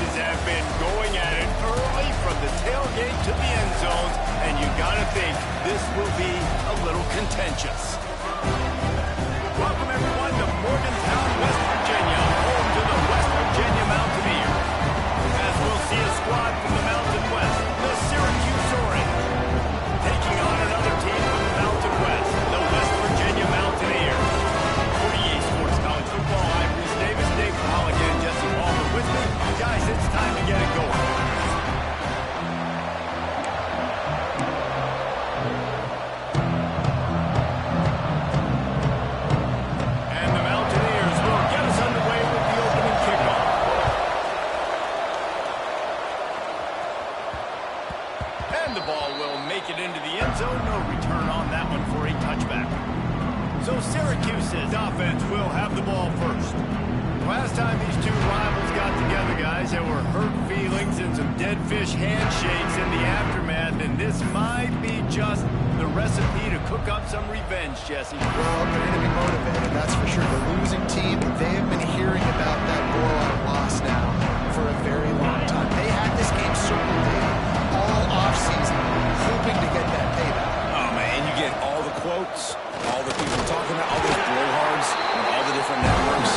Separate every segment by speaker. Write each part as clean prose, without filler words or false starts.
Speaker 1: Syracuse have been going at it early from the tailgate to the end zones, and you gotta think this will be a little contentious. Welcome everyone to Morgantown, West Virginia, home to the West Virginia Mountaineers. As we'll see a squad from the Mountain West, the Syracuse Orange, taking on another team from the Mountain West, the West Virginia Mountaineers. For EA Sports College Football, I'm Bruce Davis, Dave Pollock, and Jesse Walker with me. Guys, it's time to get it going. And the Mountaineers will get us underway with the opening kickoff. And the ball will make it into the end zone. No return on that one for a touchback. So Syracuse's offense will have the ball first. Last time these two rivals got together, guys, there were hurt feelings and some dead fish handshakes in the aftermath, and this might be just the recipe to cook up some revenge, Jesse.
Speaker 2: Well, they're going to be motivated, that's for sure. The losing team, they have been hearing about that blowout loss now for a very long time. They had this game circled all offseason, hoping to get that payback.
Speaker 3: Oh, man, you get all the quotes, all the people talking about, all those blowhards on all the different networks.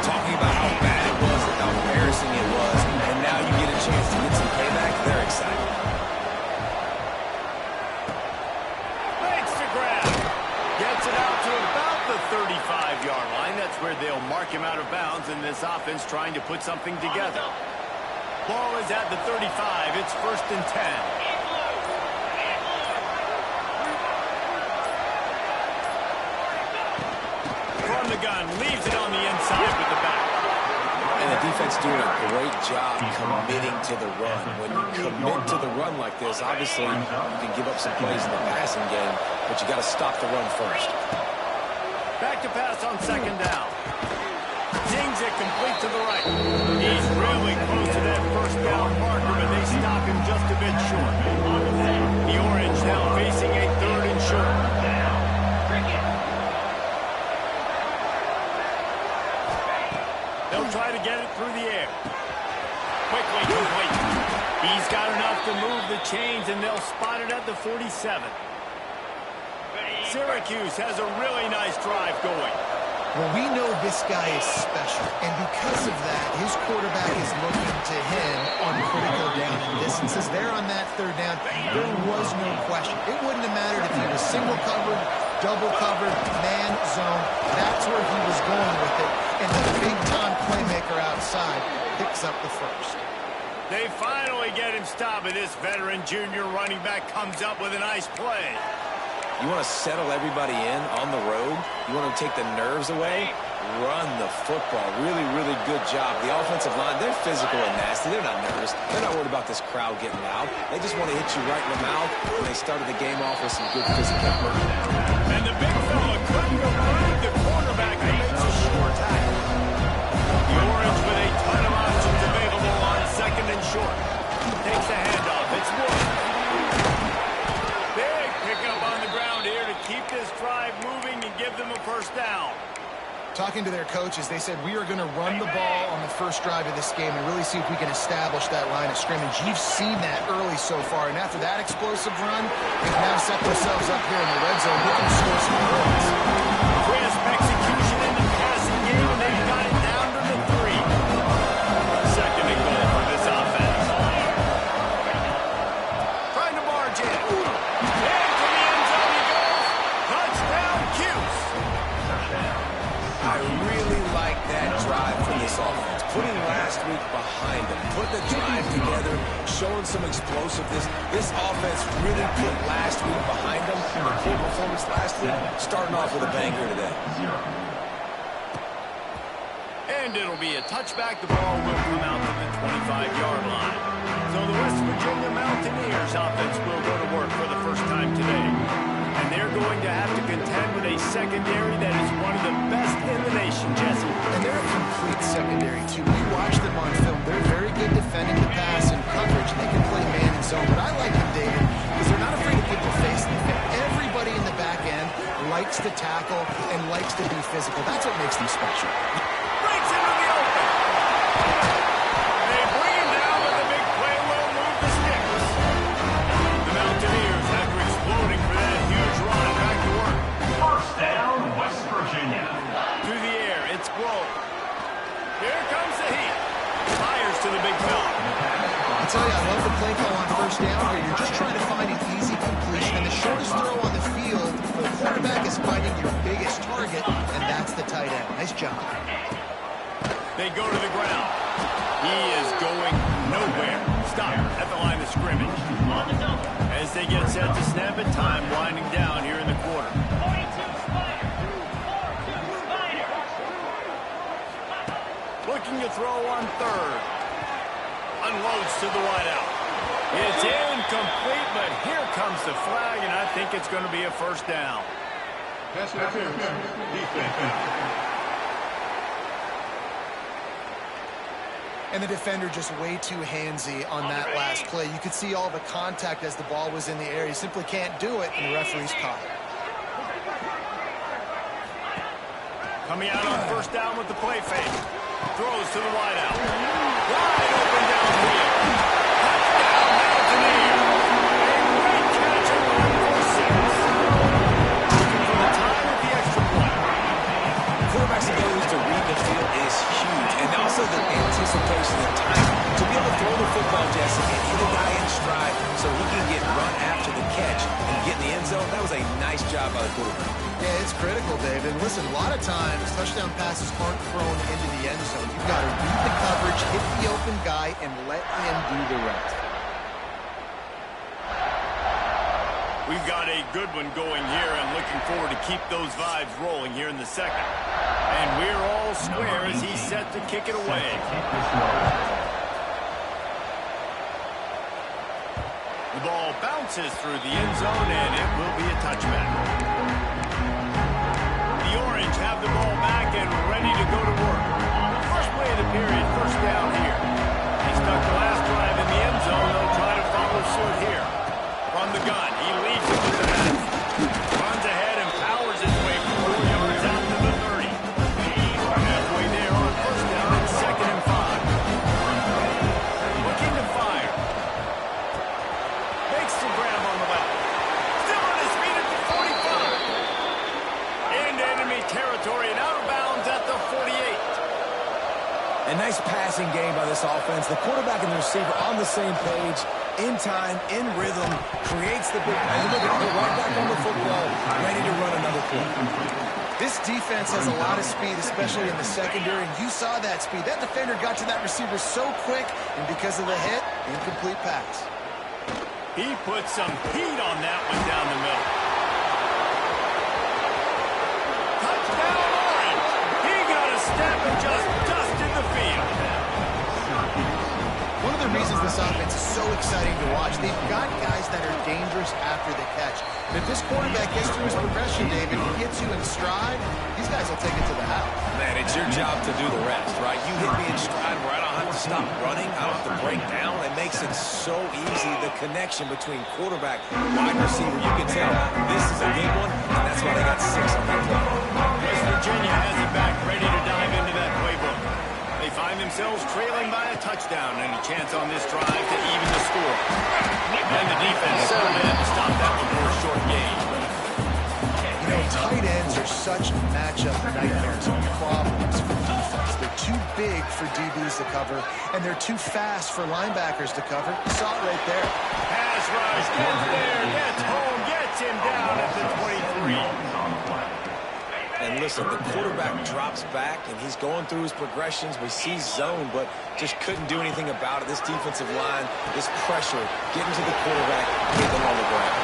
Speaker 3: Talking about how bad it was and how embarrassing it was, and now you get a chance to get some payback. They're excited.
Speaker 1: Makes the grab. Gets it out to about the 35-yard line. That's where they'll mark him out of bounds, and this offense trying to put something together. Ball is at the 35. It's 1st and 10. From the gun, leaves it on the inside with the back.
Speaker 3: And the defense doing a great job committing to the run. When you commit to the run like this, obviously you can give up some plays in the passing game, but you got to stop the run first.
Speaker 1: Back to pass on 2nd down. Dings it complete to the right. He's really close to that 1st down marker, but they stop him just a bit short. The Orange now facing a 3rd and short. They'll try to get it through the air. Quickly complete. He's got enough to move the chains, and they'll spot it at the 47. Syracuse has a really nice drive going.
Speaker 2: Well, we know this guy is special, and because of that, his quarterback is looking to him on critical down and distances. There on that 3rd down, there was no question. It wouldn't have mattered if he was single covered, double covered, man zone. That's where he was going with it, and the big-time playmaker outside picks up the 1st.
Speaker 1: They finally get him stopped, and this veteran junior running back comes up with a nice play.
Speaker 3: You want to settle everybody in on the road? You want to take the nerves away? Run the football. Really, really good job. The offensive line, they're physical and nasty. They're not nervous. They're not worried about this crowd getting loud. They just want to hit you right in the mouth, and they started the game off with some good physicality.
Speaker 1: And the big fella couldn't elude the quarterback who makes a sure tackle. The Orange with a ton of options available on 2nd and short. Takes the handoff. It's Wood. Big pickup on the ground here to keep this drive moving and give them a 1st down.
Speaker 2: Talking to their coaches, they said, we are going to run the ball on the 1st drive of this game and really see if we can establish that line of scrimmage. You've seen that early so far, and after that explosive run, they've now set themselves up here in the red zone. They can score some points.
Speaker 1: Crisp execution in the passing game, and they've got it down to the 3. 2nd and goal for this offense. Trying to march in. And to the end zone he goes. Touchdown, Cuse.
Speaker 3: I really like that drive from this offense. Putting last week behind them, putting the drive together, showing some explosiveness. This offense really put last week behind them. The poor performance last week, starting off with a bang here today.
Speaker 1: And it'll be a touchback. The ball will come out to the 25-yard line. So the West Virginia Mountaineers offense will go to work for the first time today. And they're going to have to contend with a secondary that is one of the best in the nation, Jesse.
Speaker 2: And they're a complete secondary, too. We watched them on film. They're very good defending the pass and coverage, and they can play man and zone. But I like them, David, because they're not afraid to get their face in the face. Everybody in the back end likes to tackle and likes to be physical. That's what makes them special.
Speaker 1: Breaks into the open.
Speaker 2: I tell you, I love the play call on first down here. You're just trying to find an easy completion, and the shortest throw on the field for the quarterback is finding your biggest target, and that's the tight end. Nice job.
Speaker 1: They go to the ground. He is going nowhere. Stop at the line of scrimmage. As they get set to snap it, time winding down here in the quarter. Looking to throw on third. Unloads to the wideout. It's incomplete, but here comes the flag, and I think it's going to be a first down.
Speaker 2: And the defender just way too handsy on that last play. You could see all the contact as the ball was in the air. He simply can't do it, and the referee's caught it.
Speaker 1: Coming out on first down with the play fake. Throws to the wideout. Wide open downfield. Touchdown, Mountaineer. A great catch and run for 6. Looking for the time at the extra point.
Speaker 3: Quarterback's ability to read the field is huge, and also the anticipation and timing. To be able to throw the football, Jesse, and hit a guy in stride so he can get run after the catch and get in the end zone, that was a nice job by the quarterback.
Speaker 2: Yeah, it's critical, David. And listen, a lot of times, touchdown passes aren't thrown into the end zone. You've got to read the coverage, hit the open guy, and let him do the rest.
Speaker 1: We've got a good one going here, and looking forward to keep those vibes rolling here in the second. And we're all square as he's set to kick it away. The ball bounces through the end zone, and it will be a touchback. The Orange have the ball back and ready to go to work. First play of the period, first down here. They stuck the last drive in the end zone. They'll try to follow suit here. From the gun, he leads it to the pass. Runs ahead and powers his way 4 yards out to the 30. Halfway there on first down and 2nd and 5. Looking to fire. Makes the grab on the left. Still on his feet at the 45. Into enemy territory and out of bounds at the 48.
Speaker 3: A nice passing game by this offense. The quarterback and the receiver on the same page, in time, in rhythm, creates the big play. Look at him, right back on the football, ready to run another play.
Speaker 2: This defense has a lot of speed, especially in the secondary, and you saw that speed. That defender got to that receiver so quick, and because of the hit, incomplete pass.
Speaker 1: He put some heat on that one down the middle. Touchdown, Orange! He got a step and just dusted the field.
Speaker 2: One of the reasons this offense is so exciting to watch, they've got guys that are dangerous after the catch. And if this quarterback gets through his progression, David, he gets you in stride, these guys will take it to the house.
Speaker 3: Man, it's your job to do the rest, right? You hit me in stride where I don't have to stop running, I don't have to break down. It makes it so easy, the connection between quarterback and wide receiver. You can tell this is a good one, and that's why they got 6 on that play.
Speaker 1: West Virginia has it back, ready to dive into that playbook. They find themselves trailing by a touchdown and a chance on this drive to even the score. And the defense certainly had to stop that before a short game.
Speaker 2: You know, tight ends are such matchup nightmares and problems for defense. They're too big for DBs to cover, and they're too fast for linebackers to cover. You saw it right there.
Speaker 1: Pass rush, gets there, gets home, gets him down at the 23.
Speaker 3: And listen, the quarterback drops back, and he's going through his progressions. We see zone, but just couldn't do anything about it. This defensive line, this pressure, getting to the quarterback, get them on the ground.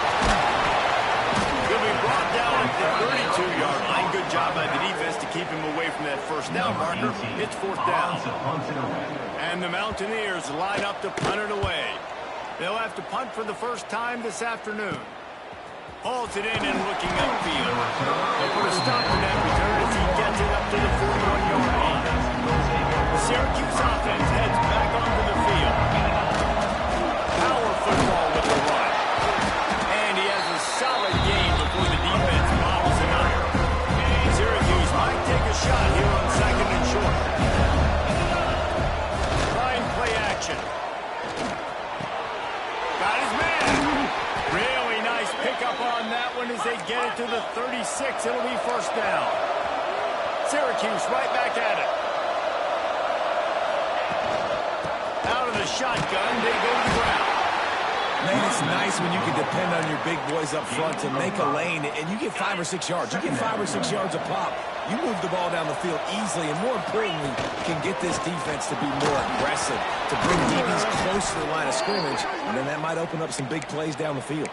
Speaker 1: He'll be brought down at the 32-yard line. Good job by the defense to keep him away from that first down marker. It's 4th down. And the Mountaineers line up to punt it away. They'll have to punt for the first time this afternoon. Hauls it in and looking upfield. They'll put a stop to that return as he gets it up to the 41-yard line. Syracuse offense heads back onto the field. Power football with the run. And he has a solid game before the defense bobbles him up. Syracuse might take a shot here on 2nd and short. Line play action. Got his man. Really nice pickup on that one as they get it to the 36. It'll be first down. Syracuse right back at it. Out of the the shotgun. They go to the ground.
Speaker 3: Man, it's nice when you can depend on your big boys up front to make a lane, and you get 5 or 6 yards. You get 5 or 6 yards a pop. You move the ball down the field easily, and more importantly, can get this defense to be more aggressive, to bring DBs close to the line of scrimmage, and then that might open up some big plays down the field.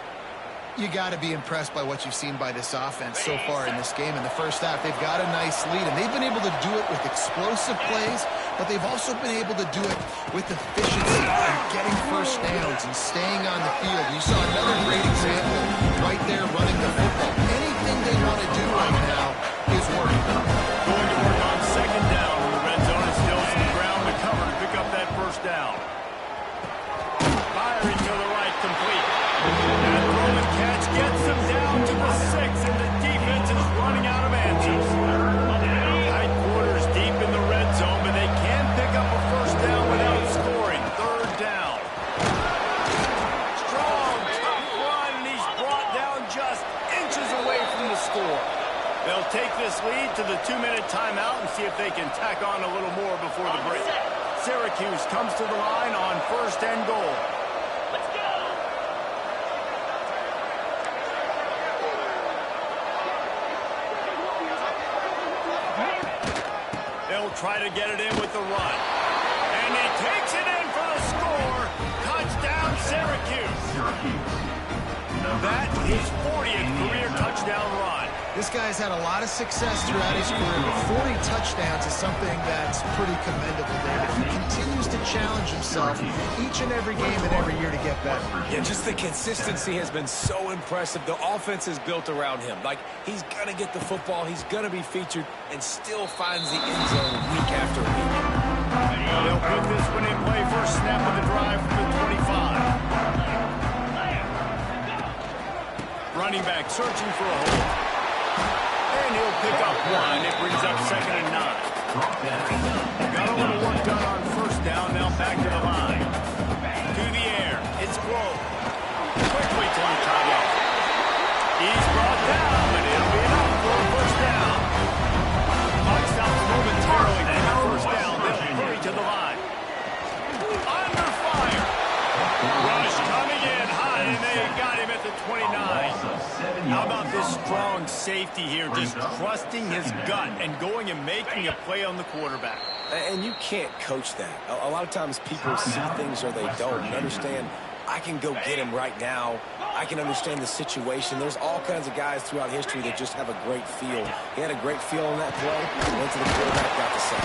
Speaker 2: You got to be impressed by what you've seen by this offense so far in this game. In the first half, they've got a nice lead, and they've been able to do it with explosive plays, but they've also been able to do it with efficiency and getting first downs and staying on the field. You saw another great example right there running the football. Anything they want to do right now is working.
Speaker 1: Going to work on second down in the red zone. It's still some ground to cover to pick up that first down. Firing to the right, complete. That throw and catch gets them down to the 6, and the defense is running out of answers. Tight quarters deep in the red zone, but they can pick up a first down without scoring. Third down. Strong, tough run, and he's brought down just inches away from the score. They'll take this lead to the 2-minute timeout and see if they can tack on a little more before the break. Syracuse comes to the line on first and goal. They'll try to get it in with the run. And he takes it in for the score. Touchdown, Syracuse. That is 40th career touchdown run.
Speaker 2: This guy's had a lot of success throughout his career, but 40 touchdowns is something that's pretty commendable there. He continues to challenge himself each and every game and every year to get better.
Speaker 3: Yeah, just the consistency has been so impressive. The offense is built around him. Like, he's going to get the football, he's going to be featured, and still finds the end zone week after week.
Speaker 1: They'll put this one in play first snap of the drive from the 25. Running back searching for a hole. And he'll pick up one. It brings up second and 9. Got a little work done on first down. Now back to the line. To the air. It's Glow. Quickly to the tight. He's brought down, and it'll be enough for a first down. Clock stops momentarily for the first down. They'll hurry to the line. Under fire. Rush coming in high, and they got him at the 29. How about this strong safety here, just trusting his gut and going and making a play on the quarterback.
Speaker 3: And you can't coach that. A lot of times people see things or they don't and understand, I can go get him right now. I can understand the situation. There's all kinds of guys throughout history that just have a great feel. He had a great feel on that play. Went to the quarterback, got the sack.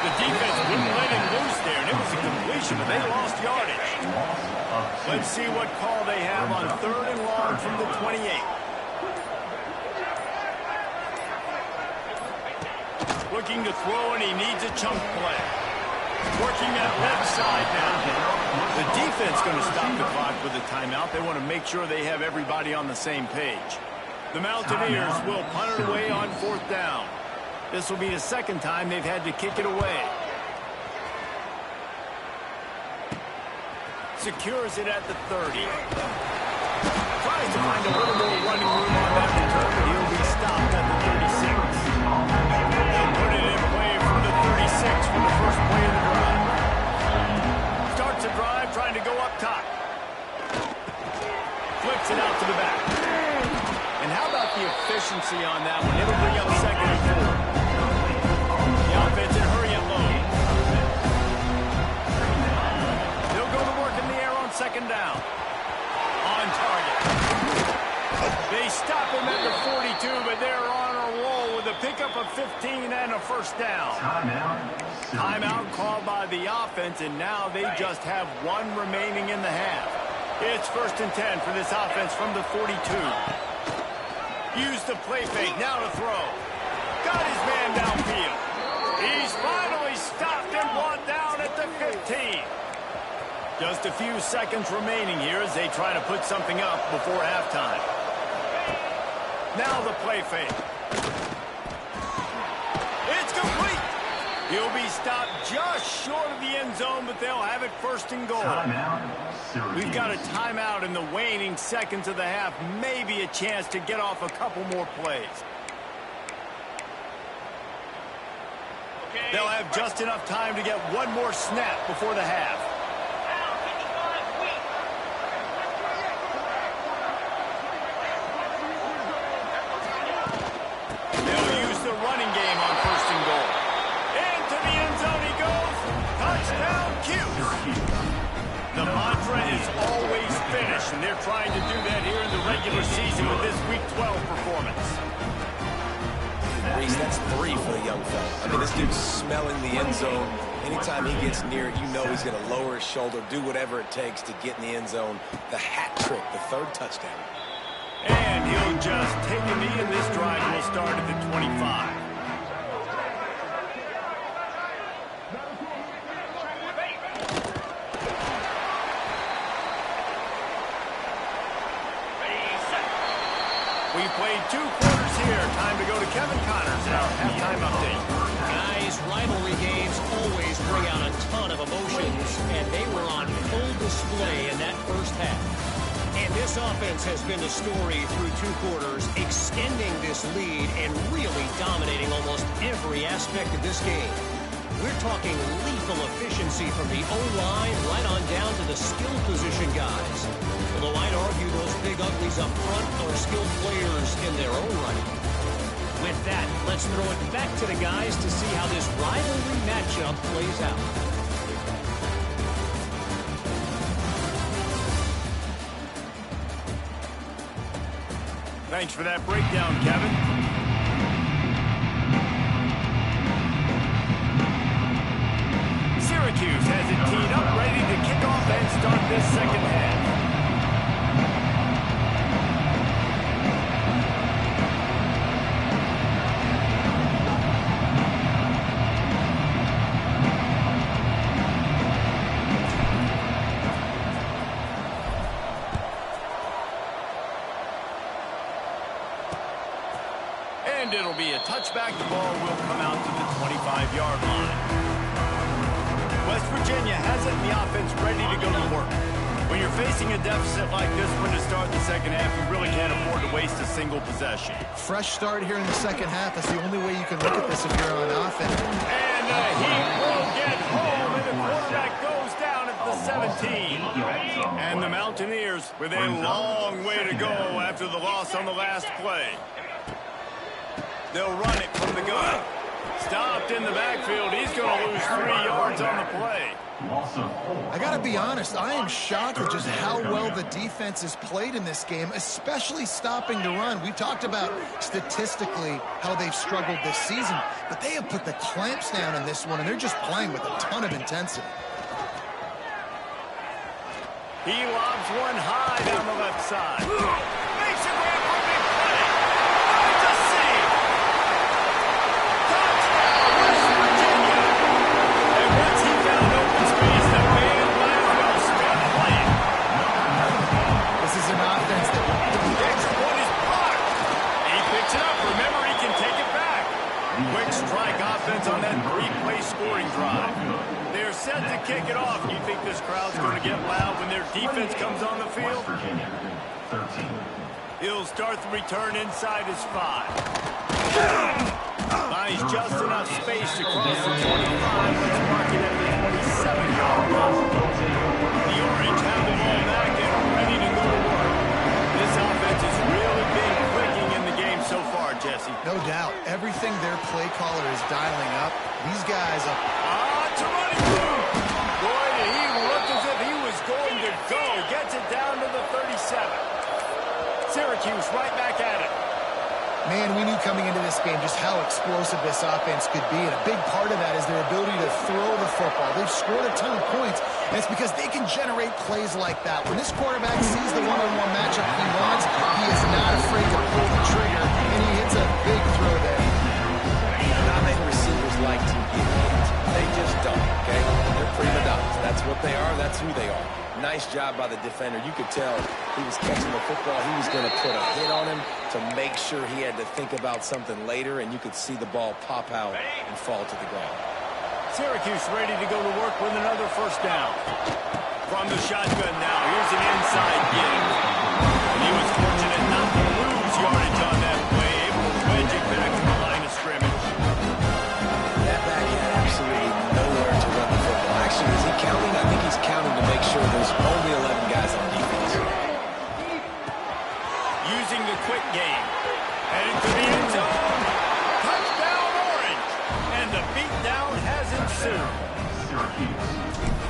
Speaker 1: The defense wouldn't let him loose there, and it was a completion, but they lost yardage. Let's see what call they have on third and long from the 28. Looking to throw, and he needs a chunk play. Working that left side now. The defense going to stop the clock with a timeout. They want to make sure they have everybody on the same page. The Mountaineers will punt it away on fourth down. This will be the second time they've had to kick it away. Secures it at the 30. Tries to find a little more running room on that return, but he'll be stopped at the 36. They'll put it in play from the 36 for the first play of the drive. Starts a drive trying to go up top. Flips it out to the back. And how about the efficiency on that one? It'll bring up second and 4. The offense in hurry and low. They'll go to work in the air on second down. On target. They stop him at the 42, but they're on a roll with a pickup of 15 and a first down. Timeout called by the offense, and now they just have one remaining in the half. It's first and 10 for this offense from the 42. Use the play fake, now to throw. Got his man downfield. He's finally stopped and brought down at the 15. Just a few seconds remaining here as they try to put something up before halftime. Now the play fake. It's complete. He'll be stopped just short of the end zone, but they'll have it first and goal. We've got a timeout in the waning seconds of the half. Maybe a chance to get off a couple more plays. They'll have just enough time to get one more snap before the half.
Speaker 3: free for the young fella. I mean, this dude's smelling the end zone. Anytime he gets near it, you know he's going to lower his shoulder, do whatever it takes to get in the end zone. The hat trick, the third touchdown.
Speaker 1: And he'll just take a knee, and this drive will start at the 25. We've played 2 quarters here. Time to go to Kevin Connors in our halftime update.
Speaker 4: Guys, rivalry games always bring out a ton of emotions, and they were on full display in that first half. And this offense has been the story through 2 quarters, extending this lead and really dominating almost every aspect of this game. We're talking lethal efficiency from the O-line right on down to the skill position guys. Although I'd argue those big uglies up front are skilled players in their own right. With that, let's throw it back to the guys to see how this rivalry matchup plays out.
Speaker 1: Thanks for that breakdown, Kevin. Syracuse has it teed up, ready to kick off and start this second half. And it'll be a touchback. The ball will come out to the 25-yard line. West Virginia has it, and the offense ready to go to work. When you're facing a deficit like this one to start the second half, you really can't afford to waste a single possession.
Speaker 2: Fresh start here in the second half. That's the only way you can look at this if you're on offense.
Speaker 1: And he will get home, and the quarterback goes down at the 17. And the Mountaineers with a long way to go after the loss on the last play. They'll run it from the gun. Stopped in the backfield. He's going to lose 3 yards on the play.
Speaker 2: I got to be honest, I am shocked at just how well the defense has played in this game, especially stopping the run. We talked about statistically how they've struggled this season, but they have put the clamps down in this one, and they're just playing with a ton of intensity.
Speaker 1: He lobs one high down the left side. Makes a grab for a big play. Finds a seam. Touchdown, West Virginia. And once he found open space, the band will start playing.
Speaker 2: This is an offense that...
Speaker 1: Next one is blocked. He picks it up. Remember, he can take it back. Quick strike offense on that 3-play scoring drive. They're set to kick it off. You think this crowd's going to get loud when their defense comes on the field? He'll start the return inside his 5. Finds just enough space to cross the 25. Let's mark it at the 27-yard line. The Orange have the ball back and are ready to go to work. This offense has really been clicking in the game so far, Jesse.
Speaker 2: No doubt. Everything their play caller is dialing up. These guys are...
Speaker 1: To running through. Boy, he looked as if he was going to go. Gets it down to the 37. Syracuse right back at it.
Speaker 2: Man, we knew coming into this game just how explosive this offense could be, and a big part of that is their ability to throw the football. They've scored a ton of points, and it's because they can generate plays like that. When this quarterback sees the one-on-one matchup he wants, he is not afraid to pull the trigger, and he hits a big throw there.
Speaker 3: Not many receivers like to get hit. They just don't, okay? They're prima donnas. That's what they are. That's who they are. Nice job by the defender. You could tell he was catching the football. He was going to put a hit on him to make sure he had to think about something later, and you could see the ball pop out and fall to the ground.
Speaker 1: Syracuse ready to go to work with another first down. From the shotgun now. Here's an inside get. He was fortunate not to lose yardage on that play. Able to wedge it back to the line of scrimmage.
Speaker 3: That back had absolutely nowhere to run the football. Actually, is he counting? I think he's counting to make sure there's only 11 guys on defense.
Speaker 1: Using the quick game. Heading to the end zone. Touchdown, Orange. And the beatdown has ensued.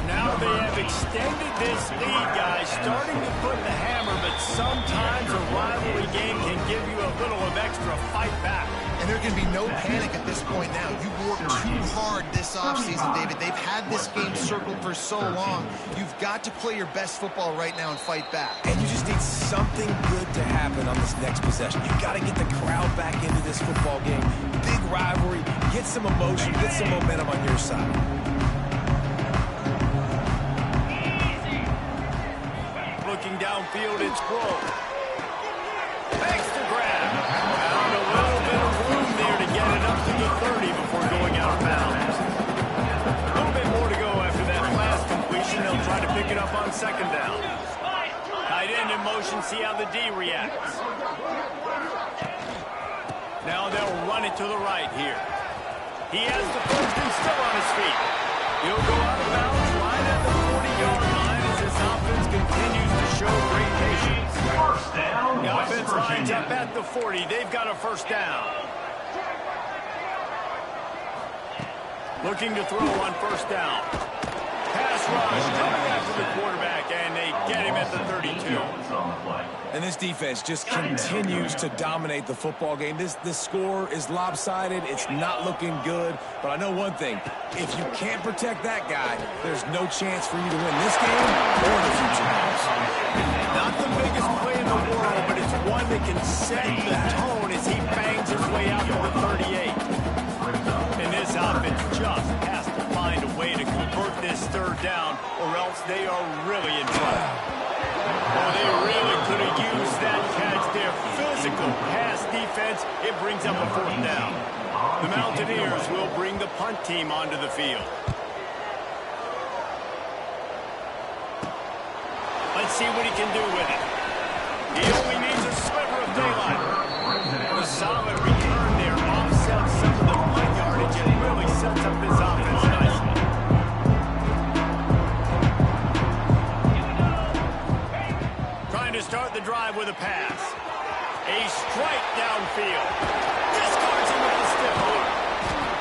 Speaker 1: Now they have extended this lead, guys, starting to put the hammer, but sometimes a rivalry game can give you a little of extra fight back.
Speaker 2: And there can be no panic at this point now. You've worked too hard this offseason, David. They've had this game circled for so long. You've got to play your best football right now and fight back.
Speaker 3: And you just need something good to happen on this next possession. You got to get the crowd back into this football game. Big rivalry. Get some emotion. Get some momentum on your side.
Speaker 1: Looking downfield, it's Grove. Makes the grab. Found a little bit of room there to get it up to the 30 before going out of bounds. A little bit more to go after that last completion. They'll try to pick it up on second down. Tight end in motion, see how the D reacts. Now they'll run it to the right here. He has the first and still on his feet. He'll go out of bounds right at the 40-yard line as this offense continues to show great patience. The offense lines up at the 40. They've got a first down. Looking to throw on first down. Pass rush coming after the quarterback, and they get him at the 32.
Speaker 3: And this defense just continues to dominate the football game. This score is lopsided. It's not looking good. But I know one thing. If you can't protect that guy, there's no chance for you to win this game or the future games.
Speaker 1: Not the biggest play in the world, but it's one that can set the tone as he bangs his way out to the 38. And this offense just has to find a way to convert this third down, or else they are really in trouble. Oh, they really could have used that catch. Their physical pass defense, it brings up a fourth down. The Mountaineers will bring the punt team onto the field. Let's see what he can do with it. He only needs a sliver of daylight. A solid return there offsets some of the punt yardage and really sets up this offense nicely. Trying to start the drive with a pass. A strike downfield. Discards him with a stiff arm.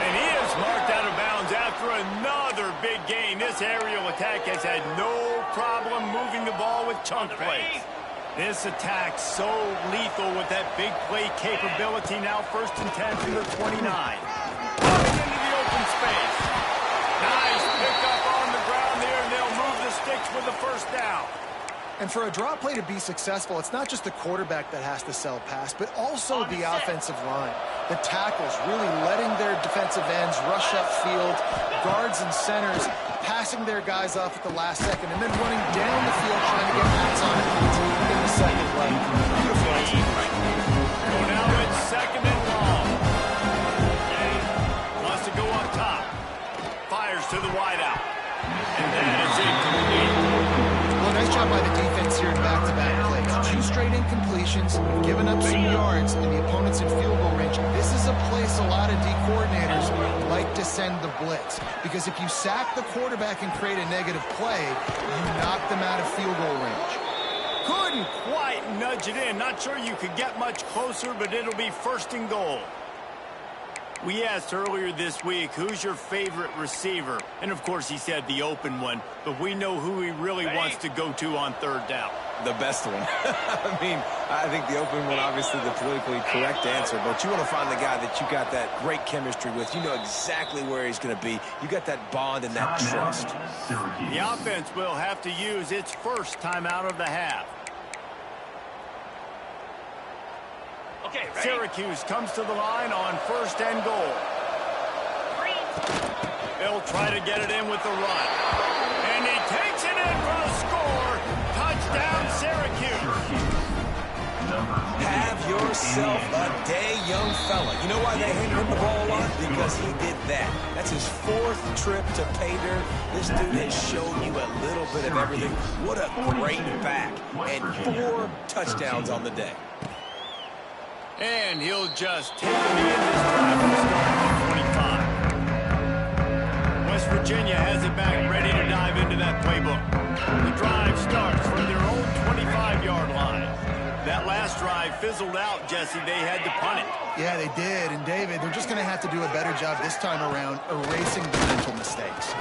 Speaker 1: And he is marked out of bounds after another big gain. This aerial attack has had no problem moving the ball with chunk plays. This attack so lethal with that big play capability. Now first and 10 from the 29. Coming into the open space. Nice pickup on the ground there, and they'll move the sticks with the first down.
Speaker 2: And for a drop play to be successful, it's not just the quarterback that has to sell pass, but also the offensive line. The tackles really letting their defensive ends rush upfield, guards and centers passing their guys off at the last second, and then running down the field trying to get hats on it in the second leg. Beautiful execution.
Speaker 1: So now it's second and long. Wants to go up top. Fires to the wideout. And that is incomplete.
Speaker 2: Well, nice job by the defense here in back-to-back plays. 2 straight incompletions, giving up some yards, and the opponent's in field goal range. This is a place a lot of D coordinators like to send the blitz, because if you sack the quarterback and create a negative play, you knock them out of field goal range.
Speaker 1: Couldn't quite nudge it in. Not sure you could get much closer, but it'll be first and goal. We asked earlier this week, who's your favorite receiver? And, of course, he said the open one, but we know who he really wants to go to on third down.
Speaker 3: The best one. I mean, I think the open one, obviously the politically correct answer, but you want to find the guy that you got that great chemistry with. You know exactly where he's going to be. You got that bond and that trust.
Speaker 1: The offense will have to use its first timeout of the half. Okay, Syracuse comes to the line on first and goal. They'll try to get it in with the run. And he takes it in for a score. Touchdown, Syracuse.
Speaker 3: Have yourself a day, young fella. You know why they handed him the ball a lot? Because he did that. That's his 4th trip to pay dirt. This dude has shown you a little bit of everything. What a great back. And 4 touchdowns on the day.
Speaker 1: And he'll just take the end this drive from the start of 25. West Virginia has it back, ready to dive into that playbook. The drive starts from their own 25-yard line. That last drive fizzled out, Jesse. They had to punt it.
Speaker 2: Yeah, they did. And, David, they're just going to have to do a better job this time around erasing the mental mistakes.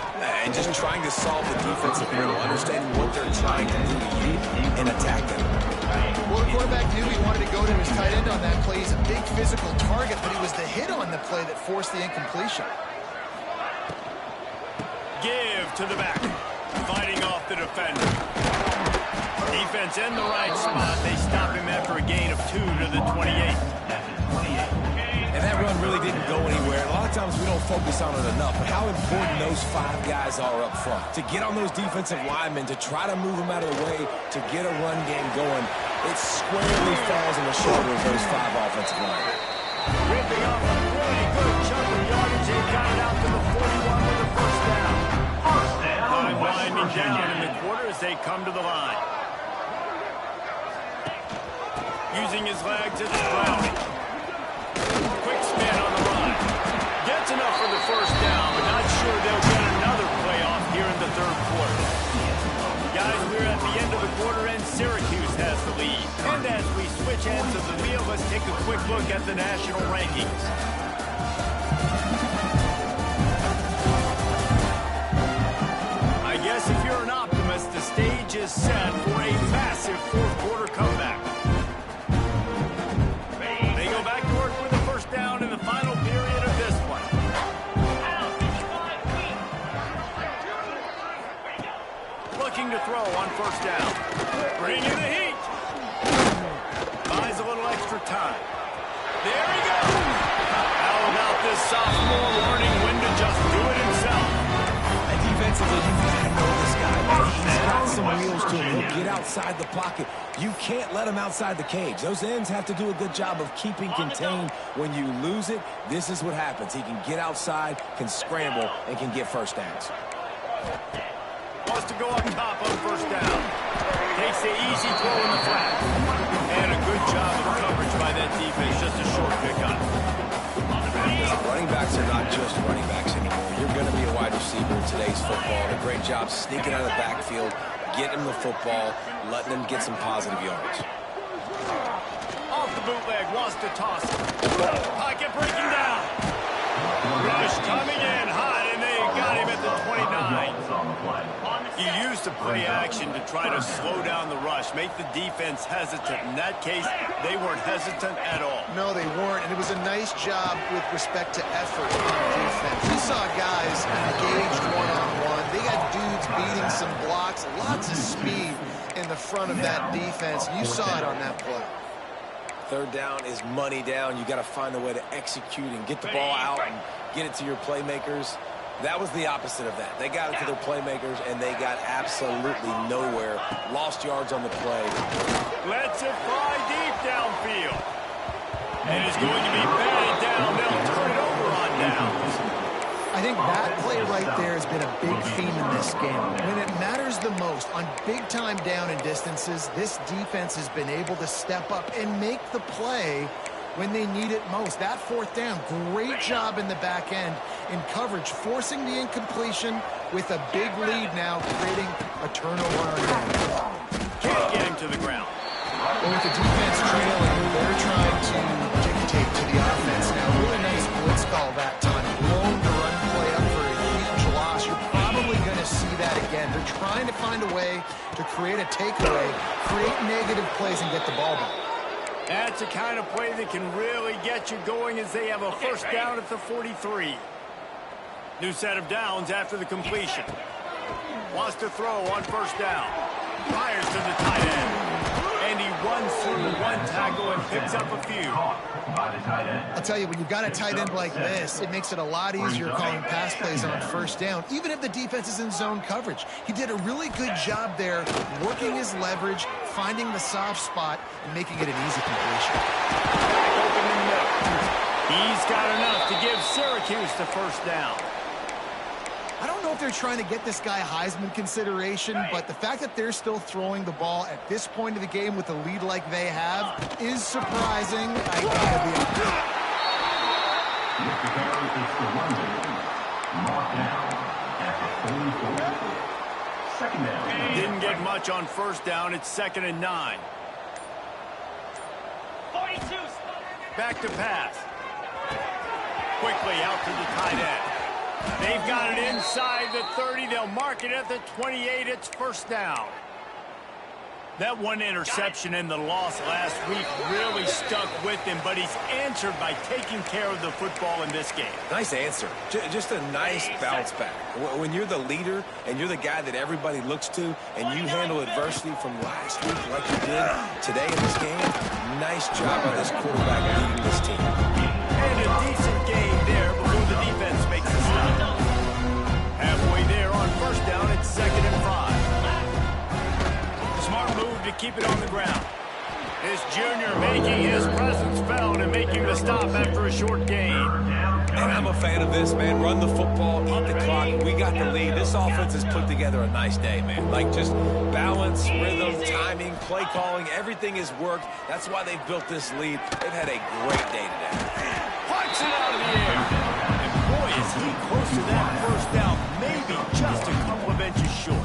Speaker 3: And just trying to solve the defensive riddle, understanding what they're trying to do to you and attack them.
Speaker 2: Well, the quarterback knew he wanted to go to his tight end on that play. He's a big physical target, but it was the hit on the play that forced the incompletion.
Speaker 1: Give to the back. Fighting off the defender. Defense in the right spot. They stop him after a gain of 2 to the 28.
Speaker 3: And that run really didn't go anywhere. A lot of times we don't focus on it enough, but how important those 5 guys are up front. To get on those defensive linemen, to try to move them out of the way, to get a run game going, it squarely falls on the shoulder of those 5 offensive linemen.
Speaker 1: Ripping off a really good chunk of yardage. They got it out to the 41 with the first down. Time winding down in the quarter as they come to the line. Using his legs as a grounding. Quick spin on the run. Gets enough for the first down, but not sure they'll get another playoff here in the third quarter. Guys, we're at the end of the quarter, and Syracuse has the lead. And as we switch ends of the wheel, let's take a quick look at the national rankings. I guess if you're an optimist, the stage is set for a massive fourth quarter comeback. They go back to work with the first down in the final period of this one. Looking to throw on first down. Bring in the heat. Buys a little extra time. There he goes. How about this sophomore learning when to just do it himself?
Speaker 3: That defensively, you gotta know this guy. He's got some wheels to him. He'll get outside the pocket. You can't let him outside the cage. Those ends have to do a good job of keeping contained. When you lose it, this is what happens. He can get outside, can scramble, and can get first downs.
Speaker 1: Wants to go up top on first down. Takes the easy throw in the flat. And a good job of coverage by that defense. Just a short pickup.
Speaker 3: Running backs are not just running backs anymore. You're going to be a wide receiver in today's football. A great job sneaking out of the backfield, getting him the football, letting him get some positive yards.
Speaker 1: Off the bootleg, wants to toss it. Pocket breaking down. Rush coming in hot, and they got him at the 29. You used the play action to try to slow down the rush, make the defense hesitant. In that case, they weren't hesitant at all.
Speaker 2: No, they weren't, and it was a nice job with respect to effort on defense. You saw guys engaged one-on-one. They got dudes beating some blocks, lots of speed in the front of that defense. You saw it on that play.
Speaker 3: Third down is money down. You got to find a way to execute and get the ball out and get it to your playmakers. That was the opposite of that. They got it to their playmakers, and they got absolutely nowhere. Lost yards on the play.
Speaker 1: Lets it fly deep downfield. And it's going to be batted down. They'll turn it over on downs.
Speaker 2: I think that play right there has been a big theme in this game. When it matters the most, on big-time down and distances, this defense has been able to step up and make the play when they need it most. That fourth down, great job in the back end in coverage, forcing the incompletion with a big lead now, creating a turnover on down.
Speaker 1: Can't get him to the ground.
Speaker 2: Well, with the defense trailing, they're trying to dictate to the offense now. Really nice blitz call that time. Blown the run play up for a huge loss. You're probably going to see that again. They're trying to find a way to create a takeaway, create negative plays, and get the ball back.
Speaker 1: That's the kind of play that can really get you going as they have a first down at the 43. New set of downs after the completion. Wants to throw on first down. Fires to the tight end. And he runs through one tackle and picks up a few.
Speaker 2: I'll tell you, when you've got a tight end like this, it makes it a lot easier calling pass plays on first down, even if the defense is in zone coverage. He did a really good job there, working his leverage, finding the soft spot, and making it an easy completion.
Speaker 1: Open in the middle. He's got enough to give Syracuse the first down.
Speaker 2: I don't know if they're trying to get this guy Heisman consideration, but the fact that they're still throwing the ball at this point of the game with a lead like they have is surprising.
Speaker 1: Didn't get much on first down. It's 2nd and 9. Back to pass. Quickly out to the tight end. They've got it inside the 30. They'll mark it at the 28. It's first down. That one interception and the loss last week really stuck with him, but he's answered by taking care of the football in this game.
Speaker 3: Nice answer. Just a nice bounce back. When you're the leader and you're the guy that everybody looks to and you handle adversity from last week like you did today in this game, nice job by this quarterback leading this team.
Speaker 1: And a decent game there before the defense makes a stop. Halfway there on first down, it's 2nd and 5. Smart move to keep it on the ground. This junior making his presence felt and making the stop after a short gain.
Speaker 3: And I'm a fan of this, man. Run the football, eat the clock. We got the lead. This offense has put together a nice day, man. Like just balance, rhythm, timing, play calling, everything has worked. That's why they've built this lead. They've had a great day today.
Speaker 1: Punch it out of the air. And boy, is he close to that first down. Maybe just a couple of inches short.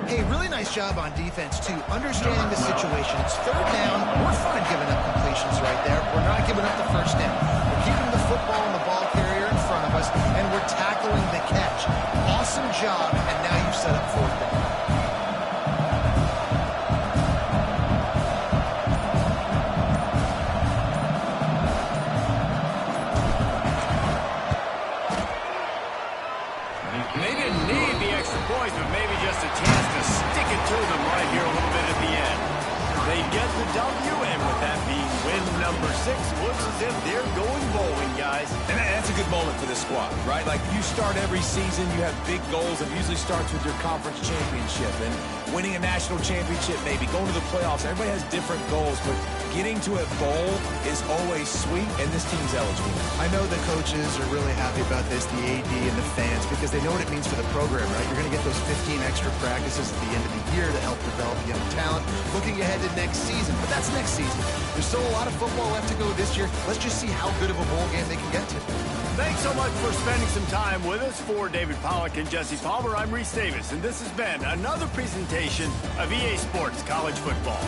Speaker 2: Hey, really nice job on defense, too. Understanding the situation. It's 3rd down. We're fine giving up completions right there. We're not giving up the first down. We're keeping the football and the ball carrier in front of us, and we're tackling the catch. Awesome job, and now you've set up 4th down.
Speaker 1: They didn't need the extra points, but maybe just a chance to stick it to them right here a little bit at the end. They get the W, and with that being win number 6, looks as if they're going bowling, guys.
Speaker 3: And that's a good moment for this squad, right? Like, you start every season, you have big goals. It usually starts with your conference championship and winning a national championship, maybe going to the playoffs. Everybody has different goals, but getting to a bowl is always sweet, and this team's eligible.
Speaker 2: I know the coaches are really happy about this, the AD and the fans, because they know what it means for the program, right? You're going to get those 15 extra practices at the end of the year to help develop young talent. Looking ahead to next season, but that's next season. There's still a lot of football left to go this year. Let's just see how good of a bowl game they can get to.
Speaker 1: Thanks so much for spending some time with us. For David Pollack and Jesse Palmer, I'm Reese Davis, and this has been another presentation of EA Sports College Football.